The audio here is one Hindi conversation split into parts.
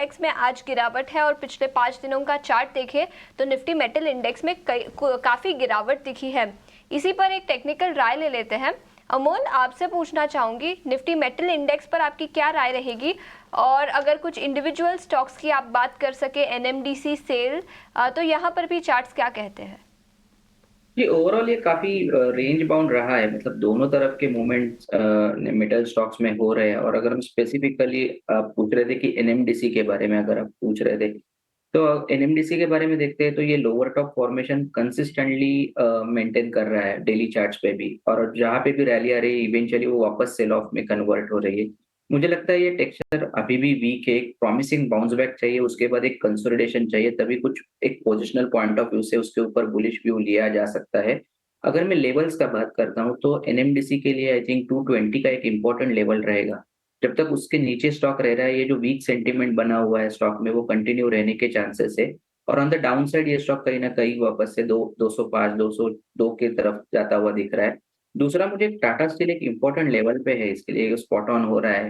इंडेक्स में आज गिरावट है और पिछले 5 दिनों का चार्ट देखें तो निफ्टी मेटल इंडेक्स में काफी गिरावट दिखी है। इसी पर एक टेक्निकल राय ले लेते हैं। अमोल, आपसे पूछना चाहूंगी निफ्टी मेटल इंडेक्स पर आपकी क्या राय रहेगी, और अगर कुछ इंडिविजुअल स्टॉक्स की आप बात कर सके, एनएमडीसी, सेल, तो यहाँ पर भी चार्ट्स क्या कहते हैं? जी, ओवरऑल ये काफी रेंज बाउंड रहा है। मतलब दोनों तरफ के मूवमेंट्स मेटल स्टॉक्स में हो रहे हैं। और अगर हम स्पेसिफिकली आप पूछ रहे थे कि एनएमडीसी के बारे में, अगर आप पूछ रहे थे तो एनएमडीसी के बारे में देखते हैं तो ये lower top formation consistently maintain कर रहा है डेली चार्ट्स पे भी। और जहाँ पे भी रैली आ रही है इवेंचुअली वो वापस सेल ऑफ में कन्वर्ट हो रही है। मुझे लगता है ये टेक्सचर अभी भी वीक है। एक प्रॉमिसिंग बाउंस बैक चाहिए, उसके बाद एक कंसोलिडेशन चाहिए, तभी कुछ एक पोजिशनल पॉइंट ऑफ व्यू से उसके ऊपर बुलिश व्यू लिया जा सकता है। अगर मैं लेवल्स का बात करता हूँ तो एनएमडीसी के लिए आई थिंक 220 का एक इम्पोर्टेंट लेवल रहेगा। जब तक उसके नीचे स्टॉक रह रहा है, ये जो वीक सेंटीमेंट बना हुआ है स्टॉक में वो कंटिन्यू रहने के चांसेस है। और ऑन द डाउन साइड ये स्टॉक कहीं ना कहीं वापस से 205 202 की तरफ जाता हुआ दिख रहा है। दूसरा, मुझे टाटा स्टील एक इम्पोर्टेंट लेवल पे है, इसके लिए स्पॉट ऑन हो रहा है।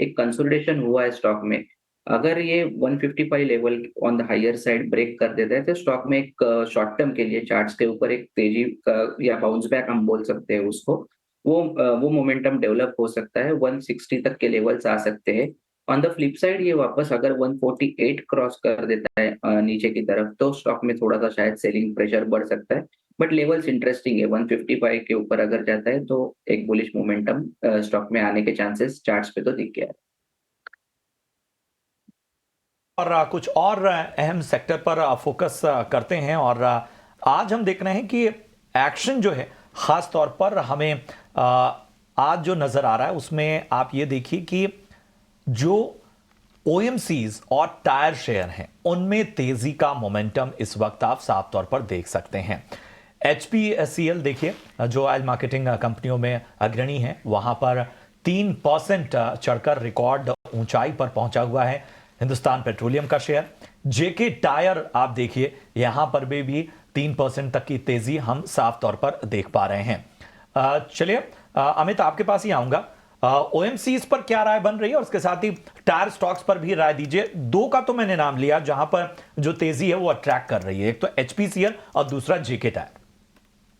एक कंसोलिडेशन हुआ है स्टॉक में। अगर ये 155 level on the higher side break कर देता है तो स्टॉक में एक शॉर्ट टर्म के लिए चार्ट्स के ऊपर एक तेजी का या बाउंस बैक हम बोल सकते हैं उसको, वो मोमेंटम डेवलप हो सकता है। 160 तक के लेवल्स आ सकते हैं। ऑन द फ्लिप साइड ये वापस अगर 148 क्रॉस कर देता है नीचे की तरफ, तो स्टॉक में थोड़ा सा शायद सेलिंग प्रेशर बढ़ सकता है। बट लेवल्स इंटरेस्टिंग है। 155 के ऊपर अगर जाता है तो एक बुलिश मोमेंटम स्टॉक में आने के चांसेस चार्ट्स पे तो दिख गया है। और कुछ और अहम सेक्टर पर फोकस करते हैं। और आज हम देख रहे हैं कि एक्शन जो है खास तौर पर हमें आज जो नजर आ रहा है उसमें आप ये देखिए कि जो ओएमसीज और टायर शेयर हैं उनमें तेजी का मोमेंटम इस वक्त आप साफ तौर पर देख सकते हैं। एचपीसीएल देखिए, जो ऑयल मार्केटिंग कंपनियों में अग्रणी है, वहां पर 3% चढ़कर रिकॉर्ड ऊंचाई पर पहुंचा हुआ है। हिंदुस्तान पेट्रोलियम का शेयर, जेके टायर आप देखिए, यहां पर भी 3% तक की तेजी हम साफ तौर पर देख पा रहे हैं। चलिए अमित, आपके पास ही आऊंगा। ओएमसीज पर क्या राय बन रही है और उसके साथ ही टायर स्टॉक्स पर भी राय दीजिए। दो का तो मैंने नाम लिया जहां पर जो तेजी है वो अट्रैक्ट कर रही है, एक तो एचपीसीएल और दूसरा जेके टायर।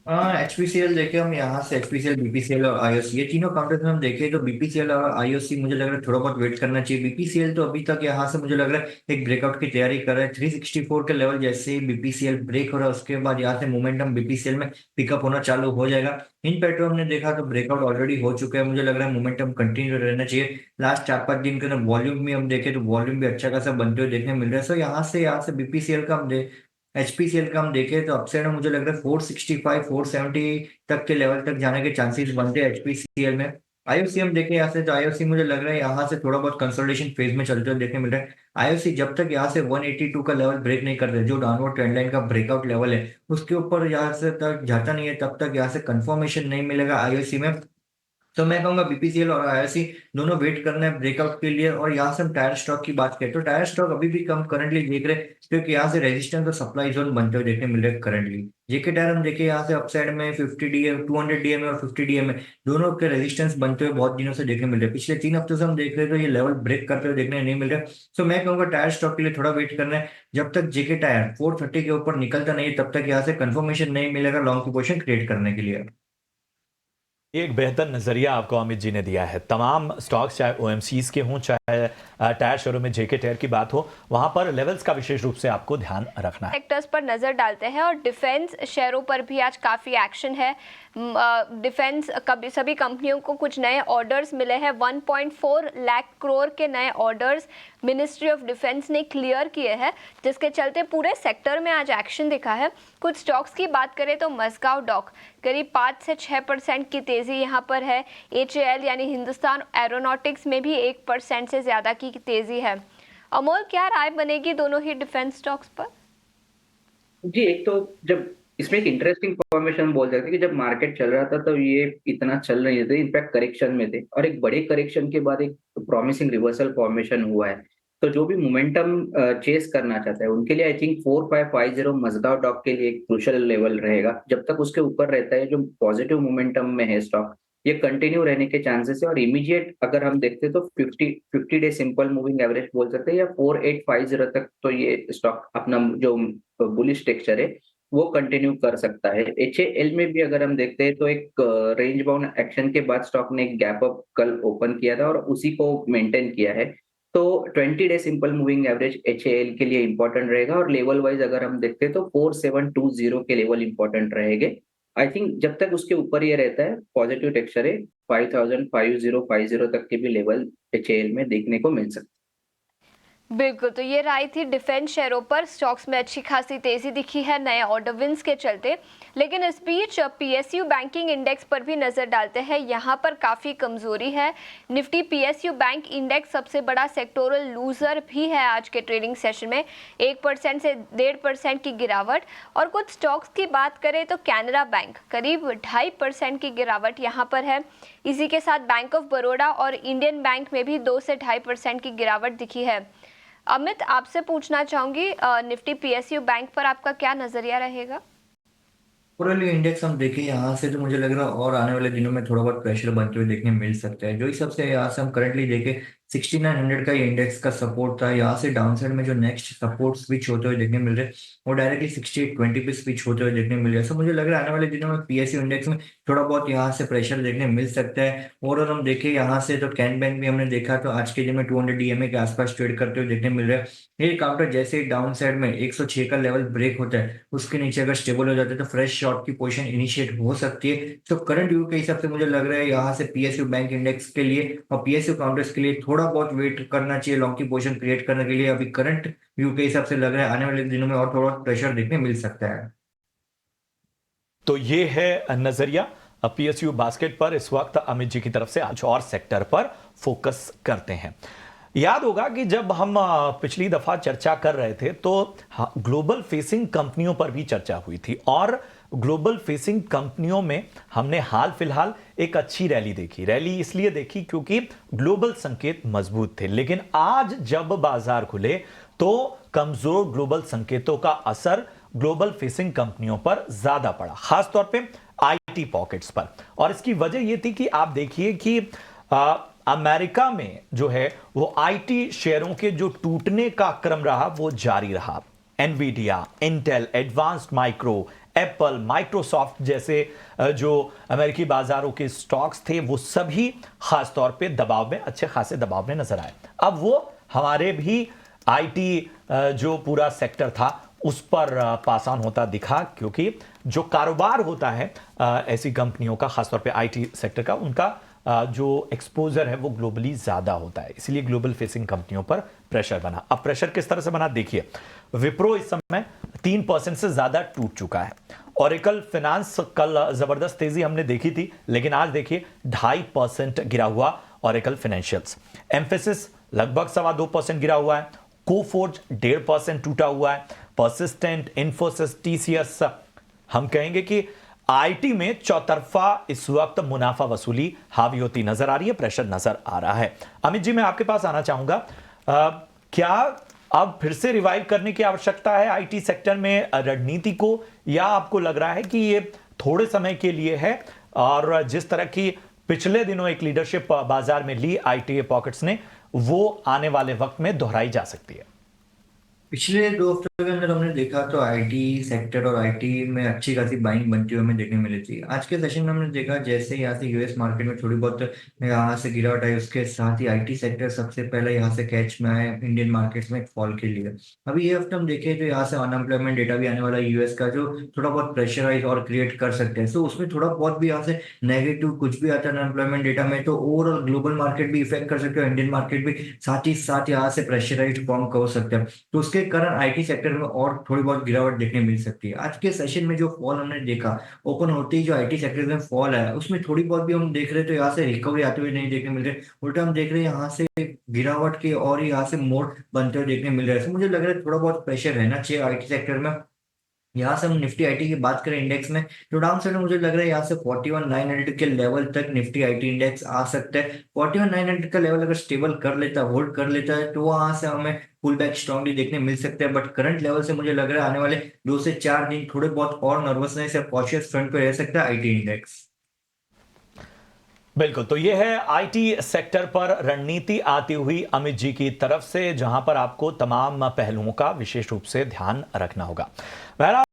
एचपीसीएल देखे हम यहाँ से, एचपीसीएल, बीपीसीएल और आईओसी, ये तीनों काउंटर्स में हम देखें तो बीपीसीएल और आईओसी मुझे लग रहा है थोड़ा बहुत वेट करना चाहिए। बीपीसीएल तो अभी तक यहाँ से मुझे लग रहा है एक ब्रेकआउट की तैयारी कर रहा है। 364 के लेवल जैसे ही बीपीसीएल ब्रेक हो रहा है उसके बाद यहाँ से मोमेंटम बीपीसीएल में पिकअप होना चालू हो जाएगा। इन पेट्रो हमने देखा तो ब्रेकआउट ऑलरेडी हो चुका है, मुझे लग रहा है मोमेंटम कंटिन्यू रहना चाहिए। लास्ट 4-5 दिन के अंदर वॉल्यूम भी हम देखें तो वॉल्यूम भी अच्छा खासा बनते हुए देखने मिल रहा है। सो यहाँ से बीपीसीएल का हम एचपीसीएल का हम देखें तो अपसाइड में मुझे लग रहा है 465 470 तक के लेवल तक जाने के चांसेस बनते हैं एचपीसीएल में। आईओसी हम देखें यहाँ से तो आईओसी मुझे लग रहा है यहाँ से थोड़ा बहुत कंसोलिडेशन फेज में चलते हुए देखने मिल रहा है। आईओसी जब तक यहाँ से 182 का लेवल ब्रेक नहीं कर रहे, जो डाउनवर्ड ट्रेंड लाइन का ब्रेकआउट लेवल है उसके ऊपर यहाँ से तक जाता नहीं है, तब तक यहाँ से कंफर्मेशन नहीं मिलेगा आईओसी में। तो मैं कहूंगा बीपीसीएल और आईआईसी दोनों वेट करना है ब्रेकआउट के लिए। और यहाँ से हम टायर स्टॉक की बात करें तो टायर स्टॉक अभी भी कम करंटली देख रहे हैं, क्योंकि यहाँ से रेजिस्टेंस और सप्लाई जोन बनते हुए देखने मिल रहे हैं करंटली। जेके टायर हम देखें यहाँ से अपसाइड में 50 डीएम, 200 डीएम और 50 डीएम में दोनों के रेजिस्टेंस बनते हुए बहुत दिनों से देखने मिल रहे हैं। पिछले 3 हफ्तों से हम देख रहे हैं तो ये लेवल ब्रेक करते हुए देखने नहीं मिल रहा। सो मैं कहूंगा टायर स्टॉक के लिए थोड़ा वेट करना है। जब तक जेके टायर 430 के ऊपर निकलता नहीं है तब तक यहाँ से कंफर्मेशन नहीं मिलेगा लॉन्ग की पोजीशन क्रिएट करने के लिए। एक बेहतर नजरिया आपको अमित जी ने दिया है। तमाम स्टॉक्स, चाहे ओएमसीज के हों चाहे टायर शेयरों में जेके टायर की बात हो, वहां पर लेवल्स का विशेष रूप से आपको ध्यान रखना है। सेक्टर्स पर नजर डालते हैं और डिफेंस शेयरों पर भी आज काफी एक्शन है। डिफेंस सभी कंपनियों को कुछ नए ऑर्डर्स मिले हैं। 1.4 लाख करोड़ के नए ऑर्डर्स मिनिस्ट्री ऑफ डिफेंस ने क्लियर किए हैं, जिसके चलते पूरे सेक्टर में आज एक्शन दिखा है। कुछ स्टॉक्स की बात करें तो मस्गाव डॉक करीब 5 से 6% की तेजी यहाँ पर है। एचएएल यानी हिंदुस्तान एरोनॉटिक्स में भी 1% से ज्यादा की तेजी है। अमोल, क्या राय बनेगी दोनों ही डिफेंस स्टॉक्स पर? जी, एक तो जब इसमें एक इंटरेस्टिंग फॉर्मेशन बोल सकते हैं कि जब मार्केट चल रहा था तो ये इतना चल नहीं थे, इनफैक्ट करेक्शन में थे, और एक बड़े करेक्शन के बाद एक प्रॉमिसिंग रिवर्सल फॉर्मेशन हुआ है। तो जो भी मोमेंटम चेस करना चाहता है उनके लिए आई थिंक 4550 मजगांव डॉक के लिए एक क्रूशियल लेवल रहेगा। जब तक उसके ऊपर रहता है, जो पॉजिटिव मोमेंटम में है स्टॉक, ये कंटिन्यू रहने के चांसेस है। और इमीडिएट अगर हम देखते हैं तो 50 डे सिंपल मूविंग एवरेज बोल सकते हैं, या 4850 तक तो ये स्टॉक अपना जो बुलिश टेक्सचर है वो कंटिन्यू कर सकता है। HAL में भी अगर हम देखते हैं तो एक रेंज बाउंड एक्शन के बाद स्टॉक ने एक गैप अप कल ओपन किया था और उसी को मेंटेन किया है। तो 20 day simple moving average HAL के लिए इंपॉर्टेंट रहेगा, और लेवल वाइज अगर हम देखते हैं तो 4720 के लेवल इंपॉर्टेंट रहेंगे। आई थिंक जब तक उसके ऊपर ये रहता है पॉजिटिव टेक्सचर है, 5050 तक के भी लेवल HAL में देखने को मिल सकता है। बिल्कुल, तो ये राय थी डिफेंस शेयरों पर। स्टॉक्स में अच्छी खासी तेजी दिखी है नए ऑर्डर विंस के चलते। लेकिन इस बीच PSU बैंकिंग इंडेक्स पर भी नजर डालते हैं। यहाँ पर काफ़ी कमजोरी है। निफ्टी PSU बैंक इंडेक्स सबसे बड़ा सेक्टोरल लूजर भी है आज के ट्रेडिंग सेशन में, 1% से 1.5% की गिरावट। और कुछ स्टॉक्स की बात करें तो कैनरा बैंक करीब 2.5% की गिरावट यहाँ पर है। इसी के साथ बैंक ऑफ बड़ौदा और इंडियन बैंक में भी 2 से 2.5% की गिरावट दिखी है। अमित, आपसे पूछना चाहूंगी निफ्टी PSU बैंक पर आपका क्या नजरिया रहेगा? ओवरऑल इंडेक्स हम देखें यहाँ से तो मुझे लग रहा है और आने वाले दिनों में थोड़ा बहुत प्रेशर बनते हुए देखने मिल सकता है। जो हिसाब से यहाँ से हम करंटली देखें 6900 का ये इंडेक्स का सपोर्ट था, यहाँ से डाउन साइड में जो नेक्स्ट सपोर्ट स्विच होते हुए देखने मिल रहे हैं वो डायरेक्टली 6820 पे स्विच होते हुए देखने मिल रहे हैं। सो मुझे लग रहा है आने वाले दिनों में PSU इंडेक्स में थोड़ा बहुत यहाँ से प्रेशर देखने मिल सकता है। ओवरऑल हम देखें यहाँ से तो कैन बैंक भी हमने देखा तो आज के दिन में 200 DMA के आसपास ट्रेड करते हुए देखने मिल रहा है। ये काउंटर जैसे ही डाउन साइड में 106 का लेवल ब्रेक होता है उसके नीचे अगर स्टेबल हो जाता है तो फ्रेश शॉर्ट की पोजीशन इनिशिएट हो सकती है। तो करंट व्यू के हिसाब से मुझे लग रहा है यहाँ से PSU बैंक इंडेक्स के लिए और PSU काउंटर्स के लिए थोड़ा बहुत वेट करना चाहिए लॉन्ग की पोजीशन क्रिएट करने के लिए। अभी करंट व्यू के हिसाब से लग रहा है आने वाले दिनों में और थोड़ा प्रेशर देखने मिल सकता है। तो ये है नजरिया PSU बास्केट पर इस वक्त अमित जी की तरफ से। आज और सेक्टर पर फोकस करते हैं। याद होगा कि जब हम पिछली दफा चर्चा कर रहे थे तो ग्लोबल फेसिंग कंपनियों पर भी चर्चा हुई थी, और ग्लोबल फेसिंग कंपनियों में हमने हाल फिलहाल एक अच्छी रैली देखी। रैली इसलिए देखी क्योंकि ग्लोबल संकेत मजबूत थे, लेकिन आज जब बाजार खुले तो कमजोर ग्लोबल संकेतों का असर ग्लोबल फेसिंग कंपनियों पर ज्यादा पड़ा, खासतौर पे IT पॉकेट्स पर। और इसकी वजह यह थी कि आप देखिए कि अमेरिका में जो है वो IT शेयरों के जो टूटने का क्रम रहा वो जारी रहा। Nvidia, Intel, advanced micro, Apple, Microsoft जैसे जो अमेरिकी बाजारों के स्टॉक्स थे वो सभी खासतौर पे दबाव में, अच्छे खासे दबाव में नजर आए। अब वो हमारे भी IT जो पूरा सेक्टर था उस पर पास ऑन होता दिखा, क्योंकि जो कारोबार होता है ऐसी कंपनियों का, खासतौर पे IT सेक्टर का, उनका जो एक्सपोजर है वो ग्लोबली ज्यादा होता है, इसलिए ग्लोबल फेसिंग कंपनियों पर प्रेशर बना। अब प्रेशर किस तरह से बना देखिए, विप्रो इस समय 3% से ज्यादा टूट चुका है। ओरेकल फाइनेंस कल जबरदस्त तेजी हमने देखी थी, लेकिन आज देखिए 2.5% गिरा हुआ ओरेकल फाइनेंशियल्स। एम्फेसिस लगभग 2.25% गिरा हुआ है। कोफोर्ज 1.5% टूटा हुआ है। परसिस्टेंट, इन्फोसिस, TCS, हम कहेंगे कि IT में चौतरफा इस वक्त मुनाफा वसूली हावी होती नजर आ रही है, प्रेशर नजर आ रहा है। अमित जी, मैं आपके पास आना चाहूंगा, क्या अब फिर से रिवाइव करने की आवश्यकता है IT सेक्टर में रणनीति को, या आपको लग रहा है कि ये थोड़े समय के लिए है और जिस तरह की पिछले दिनों एक लीडरशिप बाजार में ली IT पॉकेट्स ने, वो आने वाले वक्त में दोहराई जा सकती है? पिछले 2 हफ्तों के अंदर हमने देखा तो IT सेक्टर और IT में अच्छी खासी बाइंग बनती हुई हमें देखने मिली थी। आज के सेशन में हमने देखा जैसे यहाँ से US मार्केट में थोड़ी बहुत यहाँ से गिरावट आई, उसके साथ ही IT सेक्टर सबसे पहले यहाँ से कैच में आए इंडियन मार्केट्स में फॉल के लिए। अभी ये हफ्ते हम देखें तो यहाँ से अनएम्प्लॉयमेंट डेटा भी आने वाला है US का, जो थोड़ा बहुत प्रेशराइज और क्रिएट कर सकते हैं। सो उसमें थोड़ा बहुत भी यहाँ से नेगेटिव कुछ भी आता है अनएम्प्लॉयमेंट डेटा में तो ओवरऑल ग्लोबल मार्केट भी इफेक्ट कर सकते हैं, इंडियन मार्केट भी साथ ही साथ यहाँ से प्रेशराइज फॉर्म कर सकते हैं। तो उसके कारण IT सेक्टर में और थोड़ी बहुत गिरावट देखने मिल सकती है। आज के सेशन में जो फॉल हमने देखा, ओपन होते ही जो IT सेक्टर में फॉल है उसमें थोड़ी बहुत भी हम देख रहे हैं तो यहाँ से रिकवरी आते हुए नहीं देखने मिल रहे, उल्टा हम देख रहे हैं यहाँ से गिरावट के और यहाँ से मोड़ बनते हुए देखने मिल रहा है। मुझे लग रहा है थोड़ा बहुत प्रेशर रहना चाहिए IT सेक्टर में। यहाँ से हम निफ्टी IT की बात करें इंडेक्स में तो डाउन साइड में मुझे लग रहा है यहाँ से 41,900 के लेवल तक निफ्टी IT इंडेक्स आ सकता है। 41,900 का लेवल अगर स्टेबल कर लेता है, होल्ड कर लेता है, तो वहां से हमें पुल बैक स्ट्रांगली देखने मिल सकता है। बट करंट लेवल से मुझे लग रहा है आने वाले 2 से 4 दिन थोड़े बहुत और नर्वसनेस या कॉशियस फ्रंट पे रह सकता है IT इंडेक्स। बिल्कुल, तो ये है आईटी सेक्टर पर रणनीति आती हुई अमित जी की तरफ से, जहां पर आपको तमाम पहलुओं का विशेष रूप से ध्यान रखना होगा। बहरहाल